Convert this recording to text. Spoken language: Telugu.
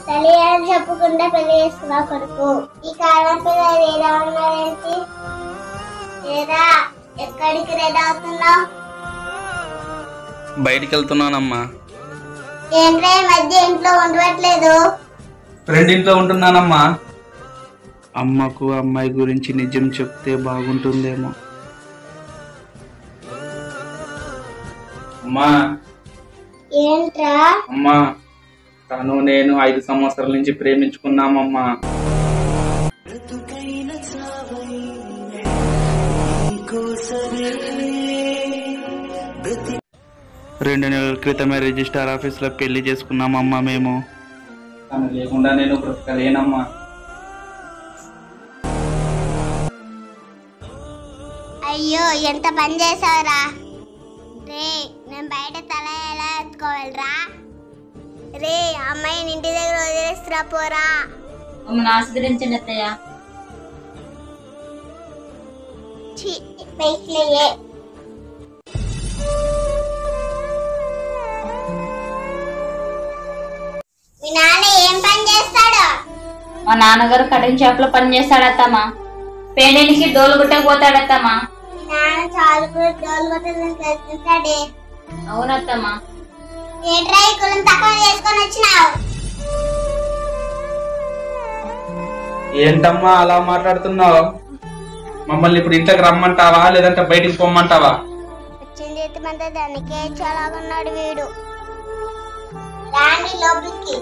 తల్లి అని చెప్పకుండా పెళ్లి చేసుకున్నా కొడుకు. ఈ కాలం పిల్లలు ఎలా ఉన్నారేంటి? లేదా ఎక్కడికి రెడీ అవుతున్నావు? బయటికి వెళ్తున్నానమ్మా. ఏంట్రా ఈ మధ్య ఇంట్లో ఉండట్లేదు? ఫ్రెండ్ ఇంట్లో ఉంటున్నానమ్మా. అమ్మకు అమ్మాయి గురించి నిజం చెప్తే బాగుంటుందేమో. అమ్మా. ఏంట్రా? అమ్మా, తను నేను 5 సంవత్సరాల నుంచి ప్రేమించుకున్నామమ్మా. రెండు నెలల క్రితమే రిజిస్టర్ ఆఫీస్లో పెళ్లి చేసుకున్నామమ్మా మేము. తను లేకుండా నేను బ్రతకలేనమ్మా. అయ్యో ఎంత పని చేసావురా రే. నేను బయట తల ఎలా ఎత్తుకోవాలరా రే? అమ్మాయిని ఇంటి దగ్గర వదిలేస్తురా పోరా. ఆశీర్వదించండి అత్తయ్య. మీ నాన్న ఏం పని చేస్తాడు? మా నాన్నగారు కటింగ్ షాప్ లో పని చేస్తాడత్తమ్మా. పేడేనికి డోలు గుట్టకపోతాడత్తమ్మా. మీ నాన్న చాలు కూడా డోలు కొట్టడానికి వెళ్తుంటాడే. అవునత్తమ్మా. ఏంట్రా ఈ కులం తక్కువ చేసుకొని వచ్చినావు? ఏంటమ్మా అలా మాట్లాడుతున్నావు? మమ్మల్ని ఇప్పుడు ఇంట్లోకి రమ్మంటావా లేదంటే బయటికి పొమ్మంటావా? వచ్చింది ఎత్తిమంతా దానికే చాలాగున్నాడు వీడు. రాండి లోపలికి.